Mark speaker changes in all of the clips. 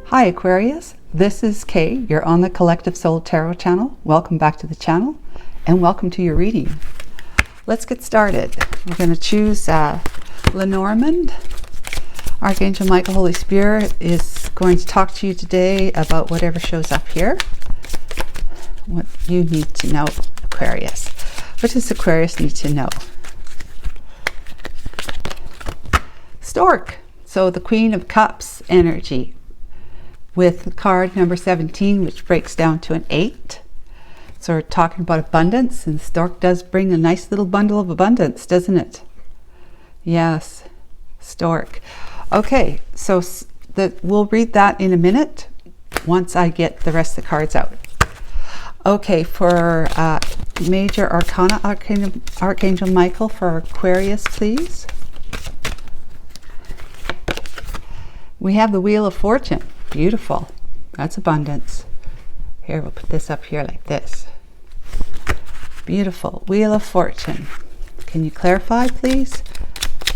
Speaker 1: Hi Aquarius, this is Kay. You're on the Collective Soul Tarot channel. Welcome back to the channel and welcome to your reading. Let's get started. We're going to choose Lenormand. Archangel Michael, Holy Spirit is going to talk to you today about whatever shows up here. What you need to know, Aquarius. What does Aquarius need to know? Stork. So the Queen of Cups energy with card number 17, which breaks down to an 8. So we're talking about abundance, and Stork does bring a nice little bundle of abundance, doesn't it? Yes, Stork. Okay, so we'll read that in a minute once I get the rest of the cards out. Okay, for Major Arcana, Archangel Michael for Aquarius, please. We have the Wheel of Fortune. Beautiful. That's abundance. Here, we'll put this up here like this. Beautiful. Wheel of Fortune. Can you clarify, please,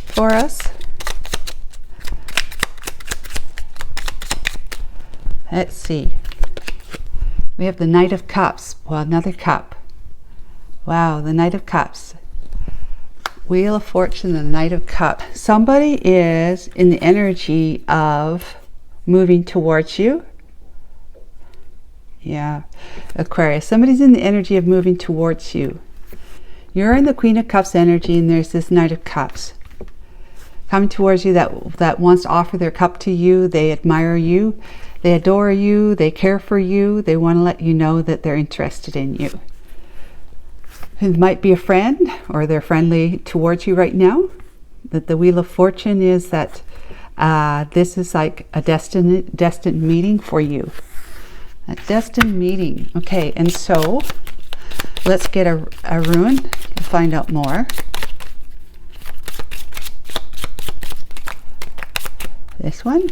Speaker 1: for us? Let's see. We have the Knight of Cups. Well, another cup. Wow, the Knight of Cups. Wheel of Fortune, the Knight of Cups. Somebody is in the energy of moving towards you. Yeah, Aquarius. Somebody's in the energy of moving towards you. You're in the Queen of Cups energy, and there's this Knight of Cups coming towards you that wants to offer their cup to you. They admire you. They adore you. They care for you. They want to let you know that they're interested in you. It might be a friend, or they're friendly towards you right now. That the Wheel of Fortune is that this is like a destined meeting for you. A destined meeting. Okay, and so let's get a rune to find out more. This one.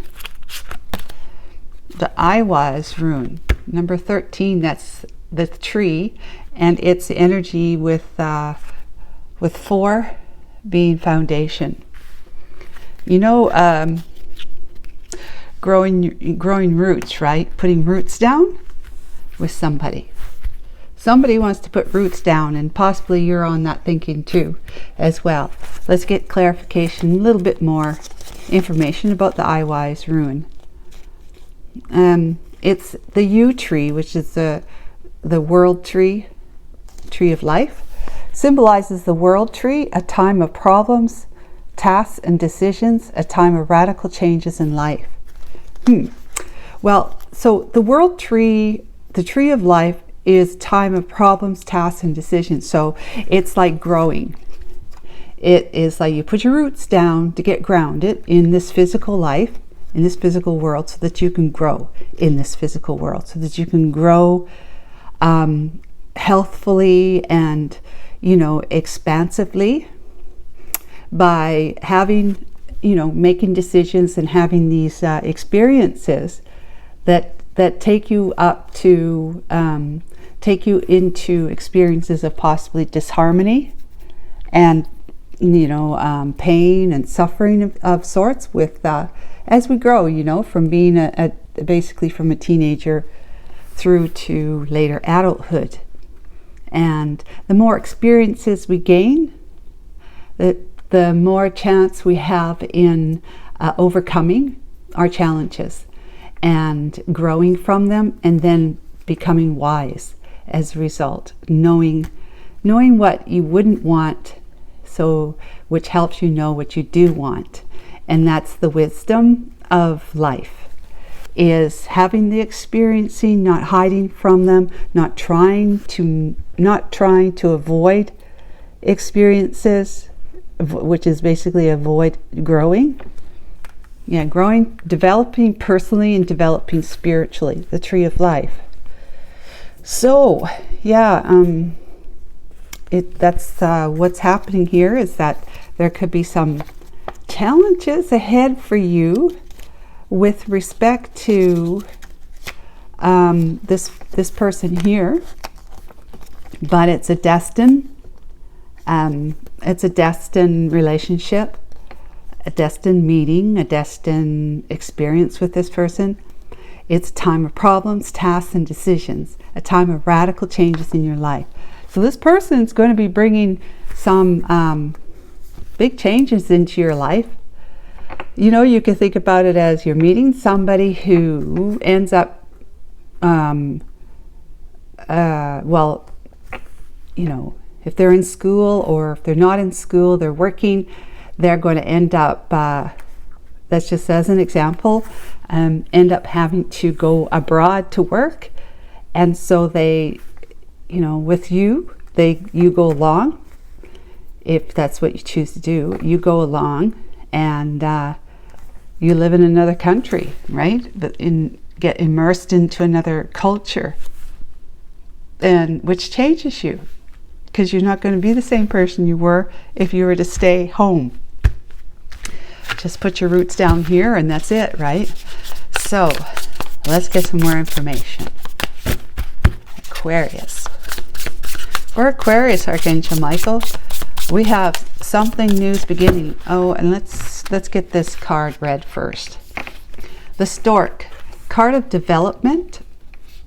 Speaker 1: The Iwaz rune. Number 13, that's the tree. And it's the energy with 4 being foundation. You know, growing roots, right? Putting roots down with somebody. Somebody wants to put roots down, and possibly you're on that thinking too, as well. Let's get clarification, a little bit more information about the Iwaz rune. It's the yew tree, which is the world tree of life. Symbolizes the world tree, a time of problems, tasks and decisions, a time of radical changes in life. Well, so the world tree, the tree of life, is time of problems, tasks and decisions. So it's like growing. It is like you put your roots down to get grounded in this physical life, in this physical world, so that you can grow in this physical world, so that you can grow healthfully and, you know, expansively by having, you know, making decisions and having these experiences that take you up to take you into experiences of possibly disharmony and, you know, pain and suffering of sorts with as we grow, you know, from being basically from a teenager through to later adulthood. And the more experiences we gain, the more chance we have in overcoming our challenges and growing from them, and then becoming wise as a result, knowing what you wouldn't want, so which helps you know what you do want. And that's the wisdom of life, is having the experiencing, not hiding from them, not trying to avoid experiences, which is basically avoid growing. Yeah, growing, developing personally and developing spiritually, the tree of life. So, yeah, that's what's happening here, is that there could be some challenges ahead for you with respect to this person here, but it's a destined relationship, a destined meeting, a destined experience with this person. It's a time of problems, tasks, and decisions, a time of radical changes in your life. So this person is going to be bringing some big changes into your life. You know, you can think about it as you're meeting somebody who ends up, well, you know, if they're in school or if they're not in school, they're working, they're going to end up, that's just as an example, end up having to go abroad to work. And so they, you know, with you, you go along. If that's what you choose to do, you go along and you live in another country, right? But get immersed into another culture, and which changes you, because you're not going to be the same person you were if you were to stay home. Just put your roots down here and that's it, right? So let's get some more information. Aquarius. For Aquarius, Archangel Michael, we have something new's beginning. Oh, and let's get this card read first. The Stork, card of development,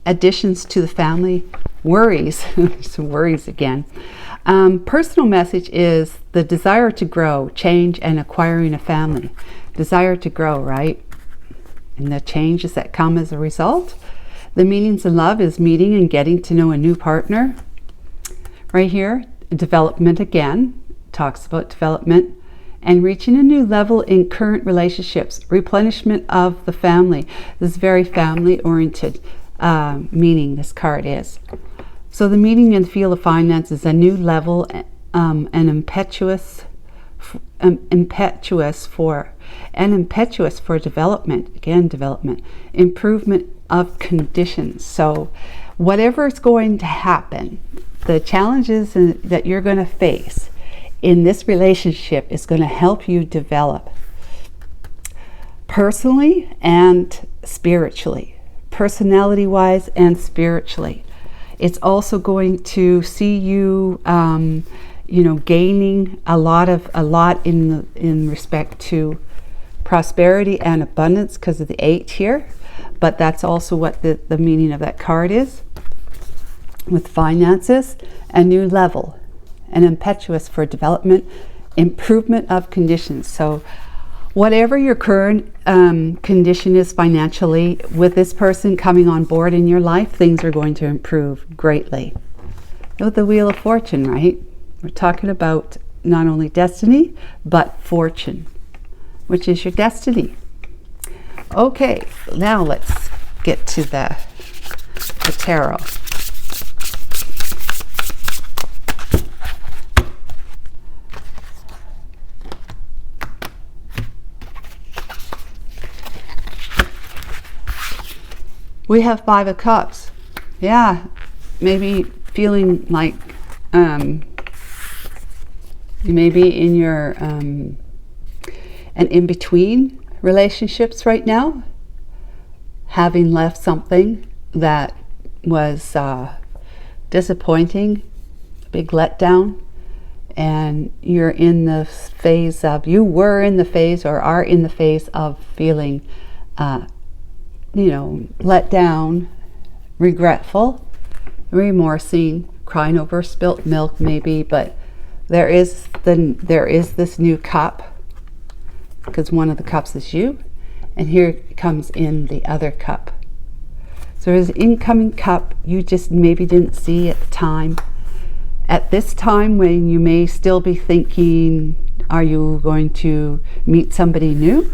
Speaker 1: additions to the family, worries, some worries again. Personal message is the desire to grow, change, and acquiring a family. Desire to grow, right? And the changes that come as a result. The meanings of love is meeting and getting to know a new partner. Right here, development again, talks about development and reaching a new level in current relationships. Replenishment of the family. This is very family-oriented meaning this card is. So the meaning and feel of finance is a new level, and impetuous for development. Again, development, improvement of conditions. So whatever is going to happen, the challenges that you're going to face in this relationship is going to help you develop personally and spiritually, personality-wise and spiritually. It's also going to see you, you know, gaining a lot in respect to prosperity and abundance because of the 8 here. But that's also what the meaning of that card is. With finances, a new level, and impetuous for development, improvement of conditions. So whatever your current condition is financially, with this person coming on board in your life, things are going to improve greatly. With the Wheel of Fortune, right? We're talking about not only destiny, but fortune, which is your destiny. Okay, now let's get to the tarot. We have 5 of Cups. Yeah, maybe feeling like you may be in your an in-between relationships right now, having left something that was disappointing, a big letdown, and you're in the phase of, you were in the phase or are in the phase of feeling you know, let down, regretful, remorsing, crying over spilt milk maybe, but there is this new cup, because one of the cups is you, and here comes in the other cup. So there's an incoming cup you just maybe didn't see at the time. At this time when you may still be thinking, are you going to meet somebody new?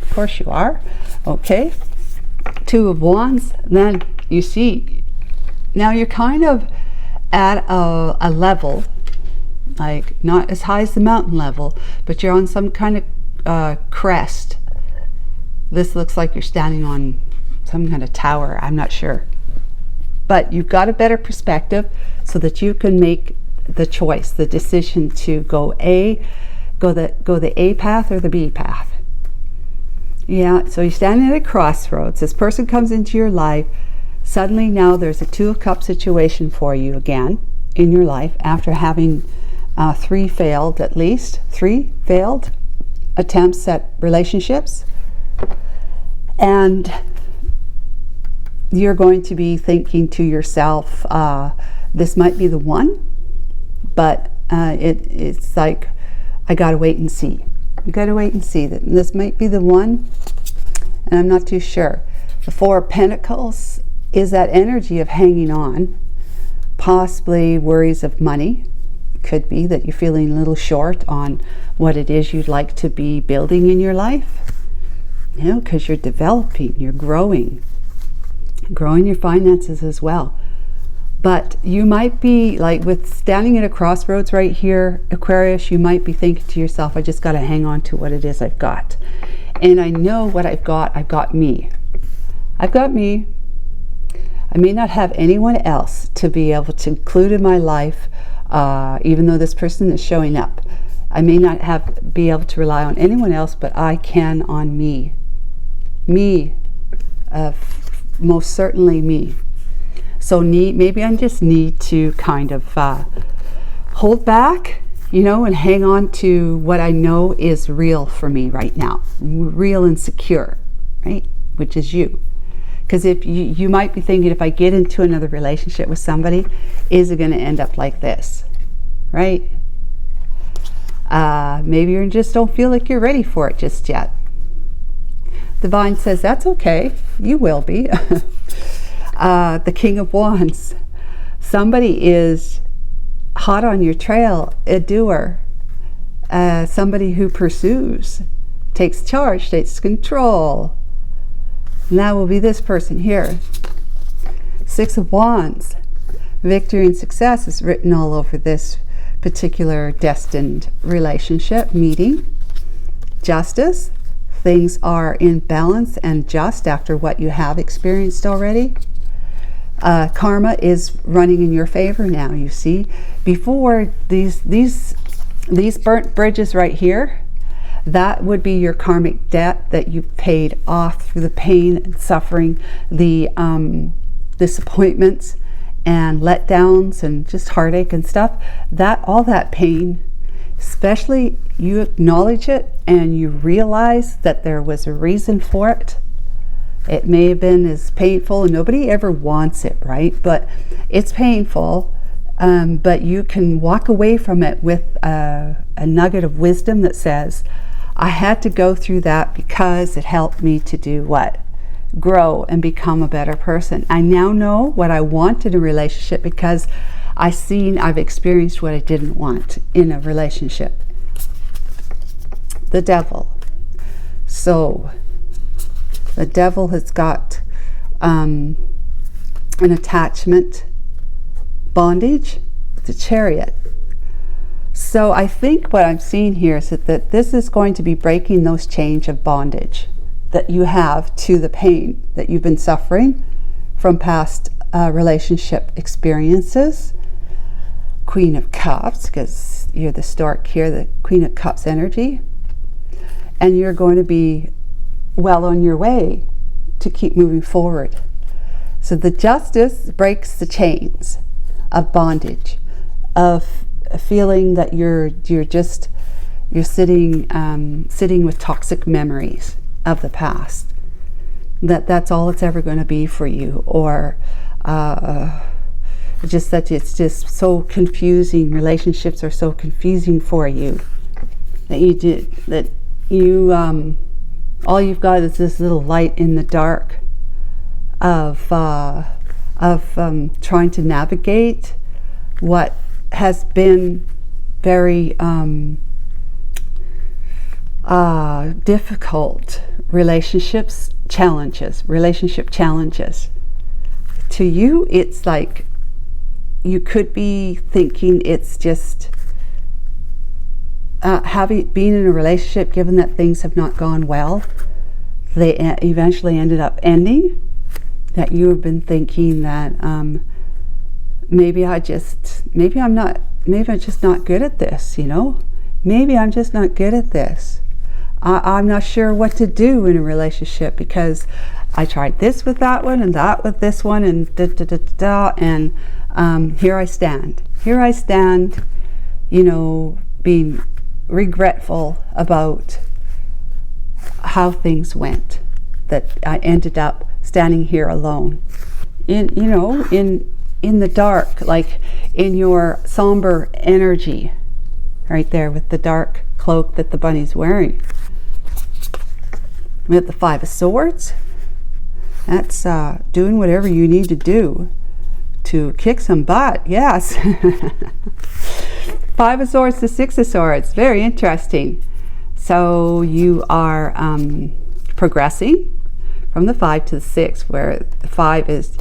Speaker 1: Of course you are. Okay. 2 of Wands, then you see, now you're kind of at a level, like not as high as the mountain level, but you're on some kind of crest. This looks like you're standing on some kind of tower, I'm not sure. But you've got a better perspective so that you can make the choice, the decision to go the A path or the B path. Yeah, so you're standing at a crossroads. This person comes into your life. Suddenly now there's a 2 of Cups situation for you again in your life after having 3 failed, at least 3 failed attempts at relationships. And you're going to be thinking to yourself, this might be the one, but it's like, I gotta wait and see. You gotta wait and see that this might be the one, and I'm not too sure. The Four of Pentacles is that energy of hanging on, possibly worries of money. Could be that you're feeling a little short on what it is you'd like to be building in your life. You know, because you're developing, you're growing your finances as well. But you might be like, with standing at a crossroads right here, Aquarius, you might be thinking to yourself, I just got to hang on to what it is I've got. And I know what I've got. I've got me. I've got me. I may not have anyone else to be able to include in my life, even though this person is showing up. I may not be able to rely on anyone else, but I can on me. Me. Most certainly me. So maybe I just need to kind of hold back, you know, and hang on to what I know is real for me right now. Real and secure, right? Which is you. Because if you might be thinking, if I get into another relationship with somebody, is it going to end up like this, right? Maybe you just don't feel like you're ready for it just yet. Divine says, that's okay. You will be. The King of Wands. Somebody is hot on your trail, a doer. Somebody who pursues, takes charge, takes control. And that will be this person here. Six of Wands. Victory and success is written all over this particular destined relationship, meeting. Justice. Things are in balance and just after what you have experienced already. Karma is running in your favor now, you see. Before, these burnt bridges right here, that would be your karmic debt that you paid off through the pain and suffering, the disappointments and letdowns and just heartache and stuff. All that pain, especially you acknowledge it and you realize that there was a reason for it. It may have been as painful, and nobody ever wants it, right? But it's painful, but you can walk away from it with a nugget of wisdom that says, I had to go through that because it helped me to do what? Grow and become a better person. I now know what I want in a relationship because I've experienced what I didn't want in a relationship. The Devil. So the Devil has got an attachment bondage, the Chariot. So I think what I'm seeing here is that this is going to be breaking those chains of bondage that you have to the pain that you've been suffering from past relationship experiences. Queen of Cups, because you're the stork here, the Queen of Cups energy. And you're going to be well on your way to keep moving forward. So the Justice breaks the chains of bondage, of a feeling that you're sitting with toxic memories of the past. That's all it's ever going to be for you, or just that it's just so confusing. Relationships are so confusing for you that all you've got is this little light in the dark of trying to navigate what has been very difficult relationship challenges. To you, it's like you could be thinking it's just being in a relationship, given that things have not gone well, they eventually ended up ending, that you have been thinking that maybe I'm just not good at this, you know? Maybe I'm just not good at this. I'm not sure what to do in a relationship because I tried this with that one and that with this one and and here I stand. Here I stand, you know, being regretful about how things went, that I ended up standing here alone. in, you know, in the dark, like in your somber energy, right there with the dark cloak that the bunny's wearing. We have the Five of Swords. That's doing whatever you need to do to kick some butt. Yes. Five of Swords to Six of Swords. Very interesting. So you are progressing from the 5 to the 6, where the 5 is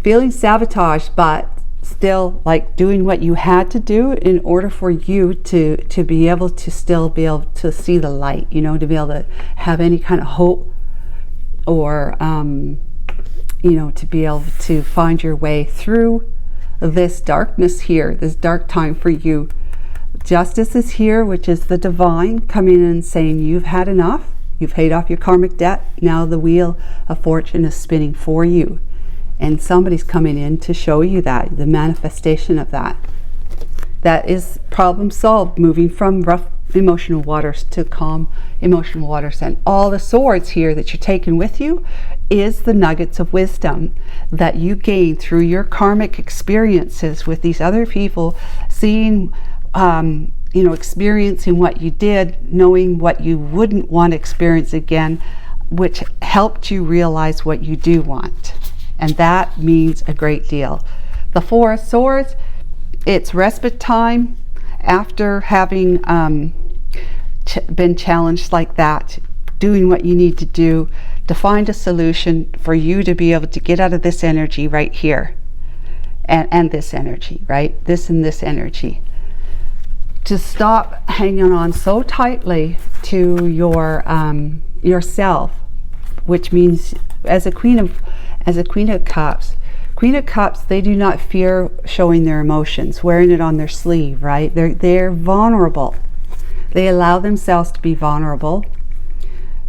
Speaker 1: feeling sabotaged, but still like doing what you had to do in order for you to be able to still be able to see the light, you know, to be able to have any kind of hope, or you know, to be able to find your way through this darkness here, this dark time for you. Justice is here, which is the divine coming in and saying you've had enough, you've paid off your karmic debt, now the wheel of fortune is spinning for you. And somebody's coming in to show you that, the manifestation of that. That is problem solved, moving from rough emotional waters to calm emotional waters. And all the swords here that you're taking with you is the nuggets of wisdom that you gain through your karmic experiences with these other people, seeing, you know, experiencing what you did, knowing what you wouldn't want to experience again, which helped you realize what you do want. And that means a great deal. The Four of Swords, it's respite time after having been challenged like that, doing what you need to do to find a solution for you to be able to get out of this energy right here, and this energy, right? This and this energy. To stop hanging on so tightly to your yourself, which means as a Queen of Cups, they do not fear showing their emotions, wearing it on their sleeve, right? They're vulnerable. They allow themselves to be vulnerable,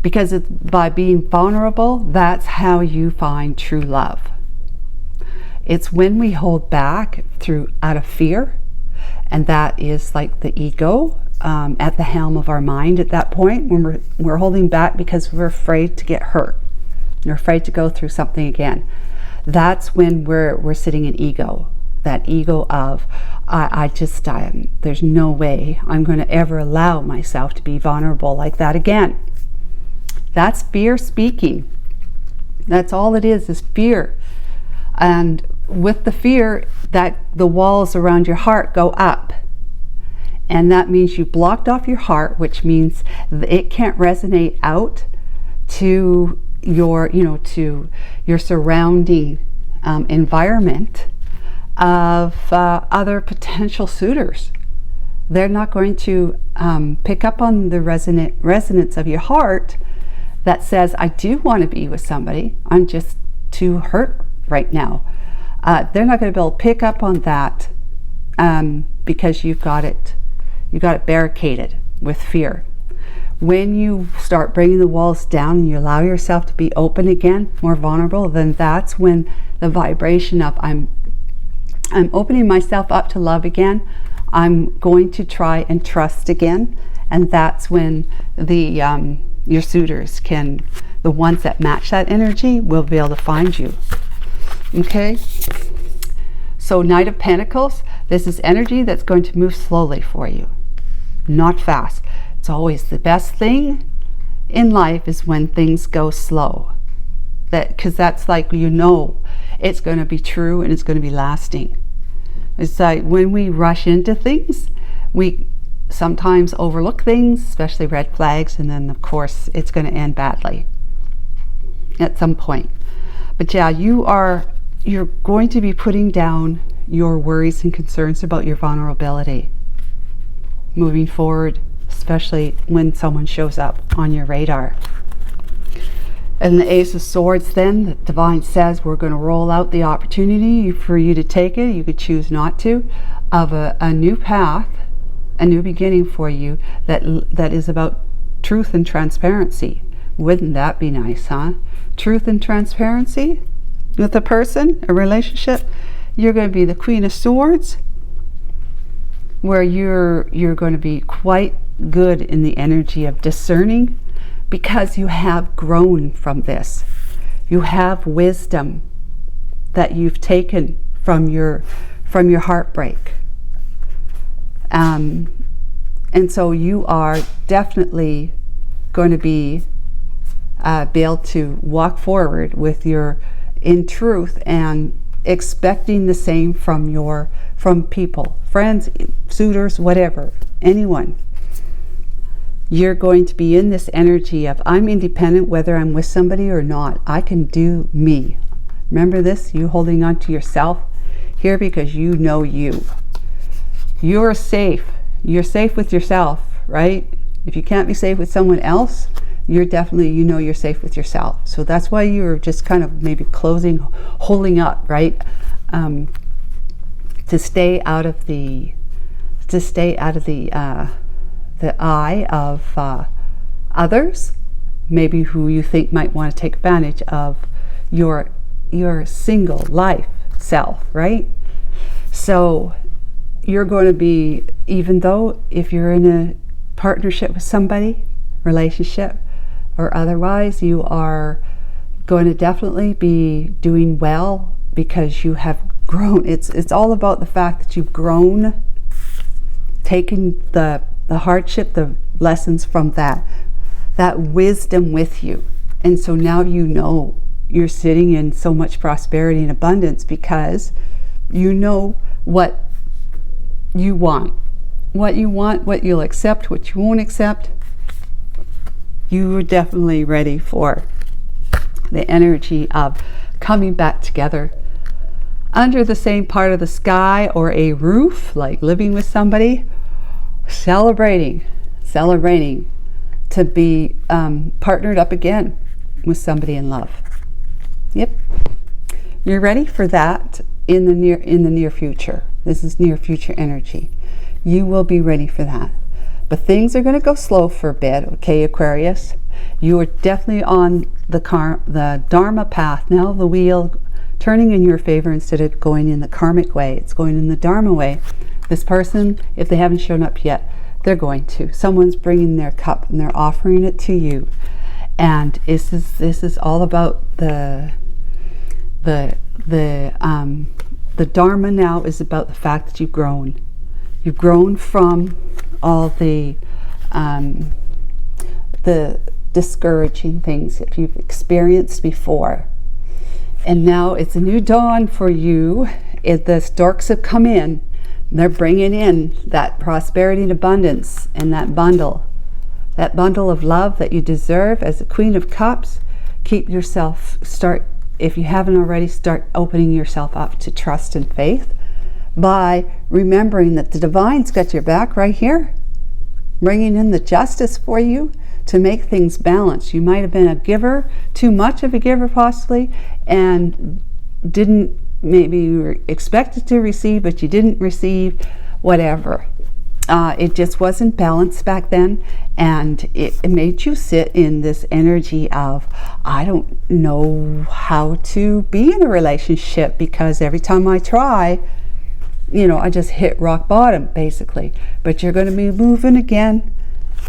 Speaker 1: because by being vulnerable, that's how you find true love. It's when we hold back out of fear, and that is like the ego at the helm of our mind at that point, when we're holding back because we're afraid to get hurt. You're afraid to go through something again. That's when we're sitting in ego. That ego of, there's no way I'm going to ever allow myself to be vulnerable like that again. That's fear speaking. That's all it is fear. And with the fear, that the walls around your heart go up. And that means you blocked off your heart, which means it can't resonate out to your, you know, to your surrounding environment of other potential suitors. They're not going to pick up on the resonance of your heart that says, I do want to be with somebody, I'm just too hurt right now. They're not going to be able to pick up on that because you've got it barricaded with fear. When you start bringing the walls down and you allow yourself to be open again, more vulnerable, then that's when the vibration of I'm opening myself up to love again, I'm going to try and trust again, and that's when the your suitors the ones that match that energy will be able to find you. Okay? So Knight of Pentacles, this is energy that's going to move slowly for you, not fast. It's always the best thing in life is when things go slow. Because that's like, you know, it's going to be true and it's going to be lasting. It's like when we rush into things, we sometimes overlook things, especially red flags, and then of course it's going to end badly at some point. But yeah, you're going to be putting down your worries and concerns about your vulnerability moving forward, especially when someone shows up on your radar. And the Ace of Swords, then, the Divine says we're going to roll out the opportunity for you to take it. You could choose not to, of a new path, a new beginning for you that is about truth and transparency. Wouldn't that be nice, huh? Truth and transparency with a person, a relationship. You're going to be the Queen of Swords, where you're going to be quite good in the energy of discerning, because you have grown from this. You have wisdom that you've taken from your heartbreak. And so you are definitely going to be able to walk forward with in truth and expecting the same from people, friends, suitors, whatever, anyone. You're going to be in this energy of, I'm independent whether I'm with somebody or not. I can do me. Remember this, you holding on to yourself here, because you know you. You're safe. You're safe with yourself, right? If you can't be safe with someone else, you're definitely, you're safe with yourself. So that's why you're just kind of maybe holding up, right? To stay out of the eye of others, maybe who you think might want to take advantage of your single life self, right? So you're going to be, even though if you're in a partnership with somebody, relationship or otherwise, you are going to definitely be doing well because you have grown. It's all about the fact that you've grown, taken the hardship, the lessons from that wisdom with you. And so now you're sitting in so much prosperity and abundance because you know what you want, what you'll accept, what you won't accept. You are definitely ready for the energy of coming back together under the same part of the sky or a roof, like living with somebody, celebrating to be partnered up again with somebody in love. Yep, you're ready for that in the near future. This is near future energy. You will be ready for that. But things are going to go slow for a bit, okay, Aquarius? You are definitely on the Dharma path now, the wheel turning in your favor instead of going in the karmic way. It's going in the Dharma way. This person, if they haven't shown up yet, they're going to. Someone's bringing their cup and they're offering it to you. And this is all about the Dharma now is about the fact that you've grown. You've grown from all the discouraging things that you've experienced before. And now it's a new dawn for you. The storks have come in. They're bringing in that prosperity and abundance and that bundle of love that you deserve as the Queen of Cups. If you haven't already, start opening yourself up to trust and faith by remembering that the Divine's got your back right here, bringing in the justice for you to make things balanced. You might have been a giver, too much of a giver possibly, and didn't, maybe you were expected to receive, but you didn't receive, whatever. It just wasn't balanced back then, and it made you sit in this energy of, I don't know how to be in a relationship because every time I try, I just hit rock bottom, basically. But you're going to be moving again,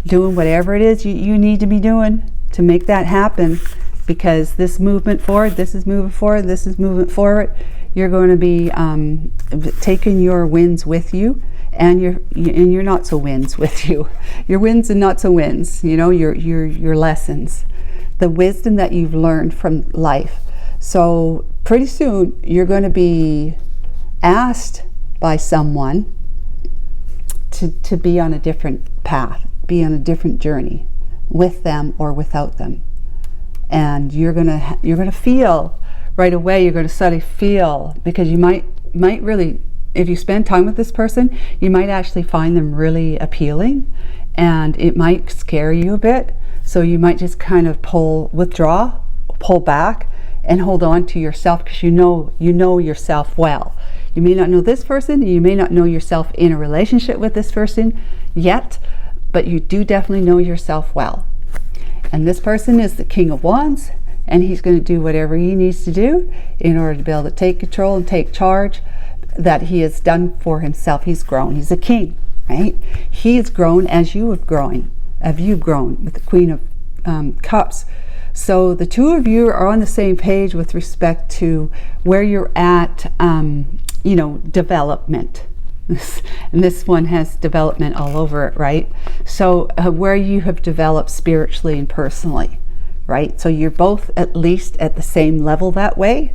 Speaker 1: doing whatever it is you need to be doing to make that happen, because this movement forward, this is moving forward, this is moving forward. You're going to be taking your wins with you, and your not so wins with you. Your wins and not so wins, your lessons, the wisdom that you've learned from life. So pretty soon you're going to be asked by someone to be on a different path, be on a different journey with them or without them. And you're gonna feel right away, you're going to suddenly feel, because you might really, if you spend time with this person, you might actually find them really appealing, and it might scare you a bit. So you might just kind of pull back and hold on to yourself, because you know yourself well. You may not know this person, you may not know yourself in a relationship with this person yet, but you do definitely know yourself well. And this person is the King of Wands, and he's going to do whatever he needs to do in order to be able to take control and take charge that he has done for himself. He's grown. He's a king, right? He's grown as you've grown with the Queen of Cups. So the two of you are on the same page with respect to where you're at, you know, development. And this one has development all over it, right? So where you have developed spiritually and personally, right? So you're both at least at the same level that way.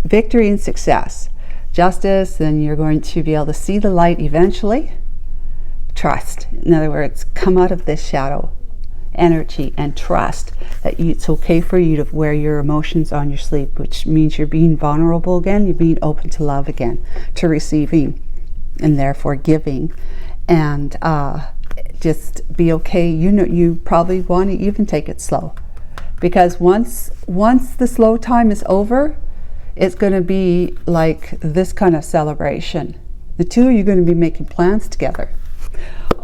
Speaker 1: Victory and success. Justice, and you're going to be able to see the light eventually. Trust. In other words, come out of this shadow energy and trust that it's okay for you to wear your emotions on your sleeve, which means you're being vulnerable again, you're being open to love again, to receiving, and therefore giving. And just be okay. You know, you probably want to even take it slow, because once the slow time is over, it's going to be like this kind of celebration. The two of you are going to be making plans together.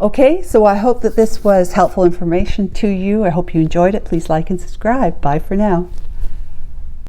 Speaker 1: Okay, so I hope that this was helpful information to you. I hope you enjoyed it. Please like and subscribe. Bye for now.